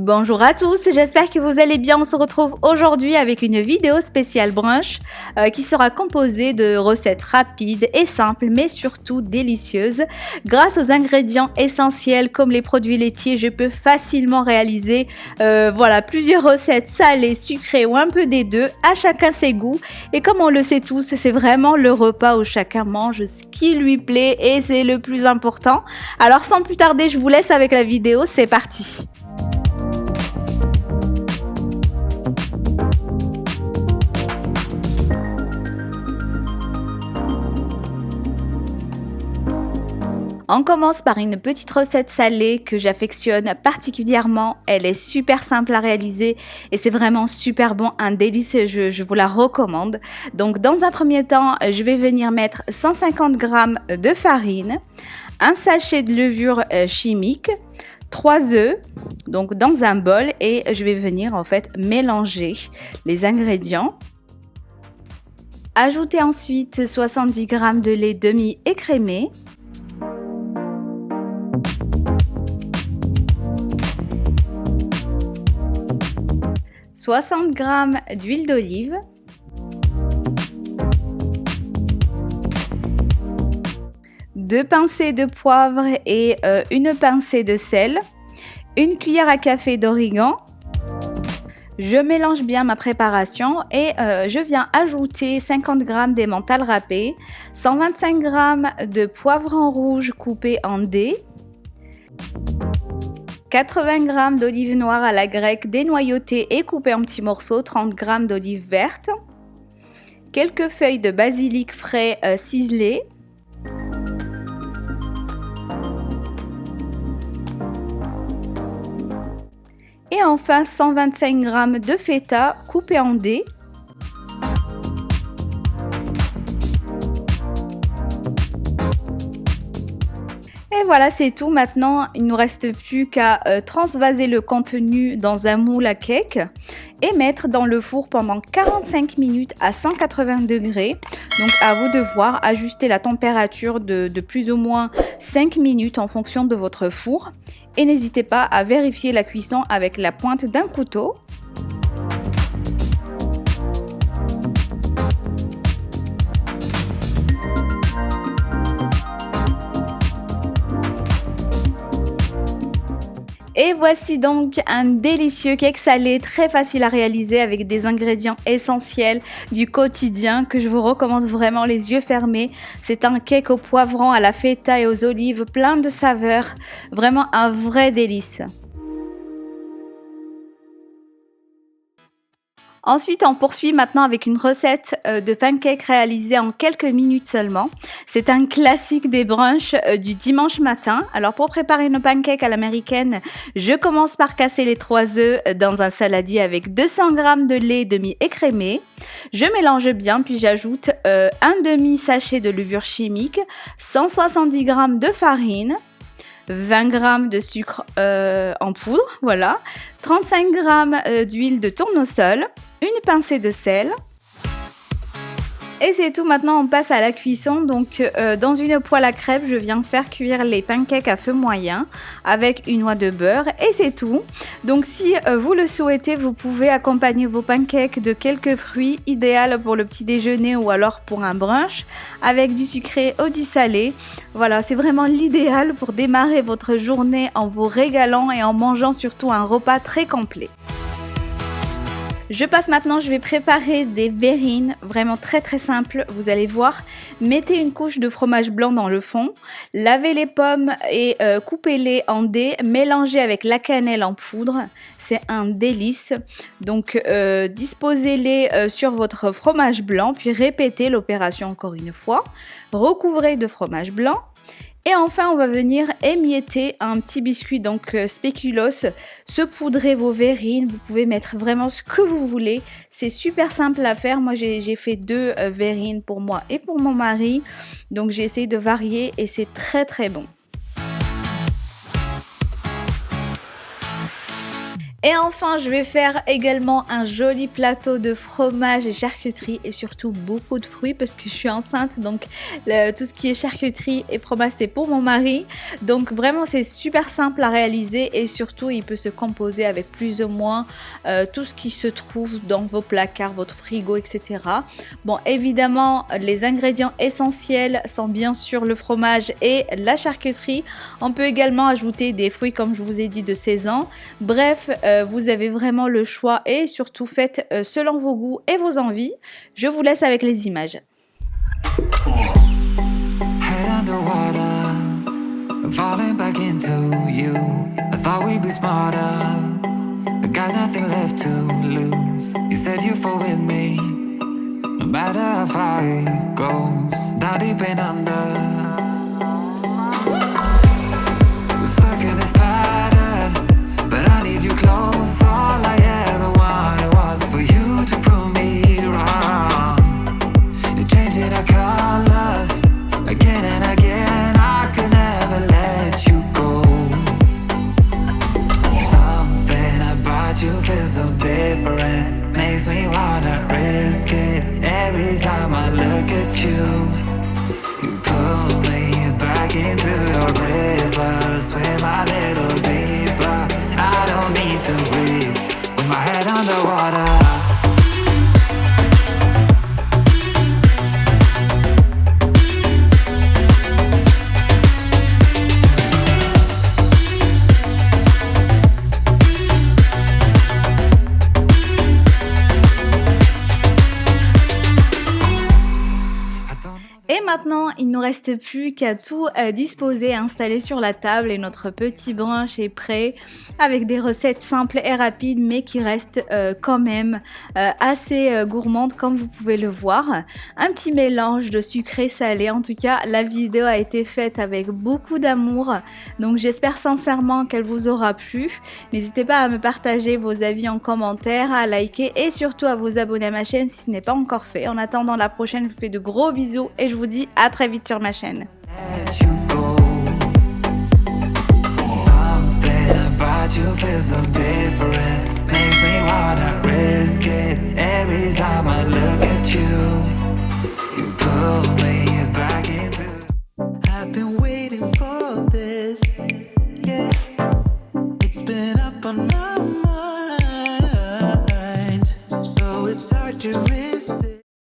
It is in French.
Bonjour à tous, j'espère que vous allez bien. On se retrouve aujourd'hui avec une vidéo spéciale brunch qui sera composée de recettes rapides et simples mais surtout délicieuses. Grâce aux ingrédients essentiels comme les produits laitiers, je peux facilement réaliser plusieurs recettes salées, sucrées ou un peu des deux, à chacun ses goûts. Et comme on le sait tous, c'est vraiment le repas où chacun mange ce qui lui plaît et c'est le plus important. Alors sans plus tarder, je vous laisse avec la vidéo, c'est parti. On commence par une petite recette salée que j'affectionne particulièrement. Elle est super simple à réaliser et c'est vraiment super bon, un délice, je vous la recommande. Donc dans un premier temps, je vais venir mettre 150 g de farine, un sachet de levure chimique, 3 œufs donc dans un bol et je vais venir en fait mélanger les ingrédients. Ajouter ensuite 70 g de lait demi-écrémé. 60 g d'huile d'olive, deux pincées de poivre et une pincée de sel, une cuillère à café d'origan. Je mélange bien ma préparation et je viens ajouter 50 g d'emmental râpé, 125 g de poivron rouge coupé en dés, 80 g d'olives noires à la grecque dénoyautées et coupées en petits morceaux, 30 g d'olives vertes, quelques feuilles de basilic frais ciselées, et enfin 125 g de feta coupé en dés. Et voilà, c'est tout. Maintenant, il ne nous reste plus qu'à transvaser le contenu dans un moule à cake et mettre dans le four pendant 45 minutes à 180 degrés. Donc à vous de voir, ajuster la température de plus ou moins 5 minutes en fonction de votre four. Et n'hésitez pas à vérifier la cuisson avec la pointe d'un couteau. Et voici donc un délicieux cake salé, très facile à réaliser avec des ingrédients essentiels du quotidien que je vous recommande vraiment les yeux fermés. C'est un cake au poivron, à la feta et aux olives, plein de saveurs, vraiment un vrai délice. Ensuite, on poursuit maintenant avec une recette de pancakes réalisée en quelques minutes seulement. C'est un classique des brunchs du dimanche matin. Alors pour préparer nos pancakes à l'américaine, je commence par casser les 3 œufs dans un saladier avec 200 g de lait demi-écrémé. Je mélange bien puis j'ajoute un demi-sachet de levure chimique, 170 g de farine, 20 g de sucre en poudre, voilà, 35 g d'huile de tournesol, une pincée de sel. Et c'est tout, maintenant on passe à la cuisson. Donc dans une poêle à crêpes, je viens faire cuire les pancakes à feu moyen avec une noix de beurre et c'est tout. Donc si vous le souhaitez, vous pouvez accompagner vos pancakes de quelques fruits, idéal pour le petit déjeuner ou alors pour un brunch, avec du sucré ou du salé. Voilà, c'est vraiment l'idéal pour démarrer votre journée en vous régalant et en mangeant surtout un repas très complet. Je passe maintenant, je vais préparer des verrines, vraiment très simple, vous allez voir. Mettez une couche de fromage blanc dans le fond, lavez les pommes et coupez-les en dés, mélangez avec la cannelle en poudre, c'est un délice. Donc disposez-les sur votre fromage blanc, puis répétez l'opération encore une fois. Recouvrez de fromage blanc. Et enfin, on va venir émietter un petit biscuit, donc spéculoos, saupoudrer vos verrines, vous pouvez mettre vraiment ce que vous voulez. C'est super simple à faire, moi j'ai fait 2 verrines pour moi et pour mon mari, donc j'ai essayé de varier et c'est très bon. Et enfin, je vais faire également un joli plateau de fromage et charcuterie et surtout beaucoup de fruits parce que je suis enceinte, donc tout ce qui est charcuterie et fromage c'est pour mon mari. Donc vraiment c'est super simple à réaliser et surtout il peut se composer avec plus ou moins tout ce qui se trouve dans vos placards, votre frigo, etc. Bon, évidemment les ingrédients essentiels sont bien sûr le fromage et la charcuterie. On peut également ajouter des fruits comme je vous ai dit de saison. Bref, vous avez vraiment le choix et surtout faites selon vos goûts et vos envies. Je vous laisse avec les images. Head underwater, falling back into you. I thought we'd be smarter. I got nothing left to lose. You said you fall with me, no matter how far it goes. Down deep and under, we're stuck in this pattern, but I need you close. All I ever wanted was for you to prove me wrong. You're changing our colors again and again. I could never let you go. Something about you feels so different, makes me wanna risk it. Every time I look at you, you pull me back into your river. Swim a little deeper, I don't need to breathe with my head underwater. Et maintenant, il ne nous reste plus qu'à tout disposer, installer sur la table et notre petit brunch est prêt avec des recettes simples et rapides mais qui restent quand même assez gourmandes comme vous pouvez le voir. Un petit mélange de sucré salé. En tout cas, la vidéo a été faite avec beaucoup d'amour, donc j'espère sincèrement qu'elle vous aura plu. N'hésitez pas à me partager vos avis en commentaire, à liker et surtout à vous abonner à ma chaîne si ce n'est pas encore fait. En attendant la prochaine, je vous fais de gros bisous et je vous dis à très vite sur ma chaîne. You feel so different, makes me wanna risk it every time I look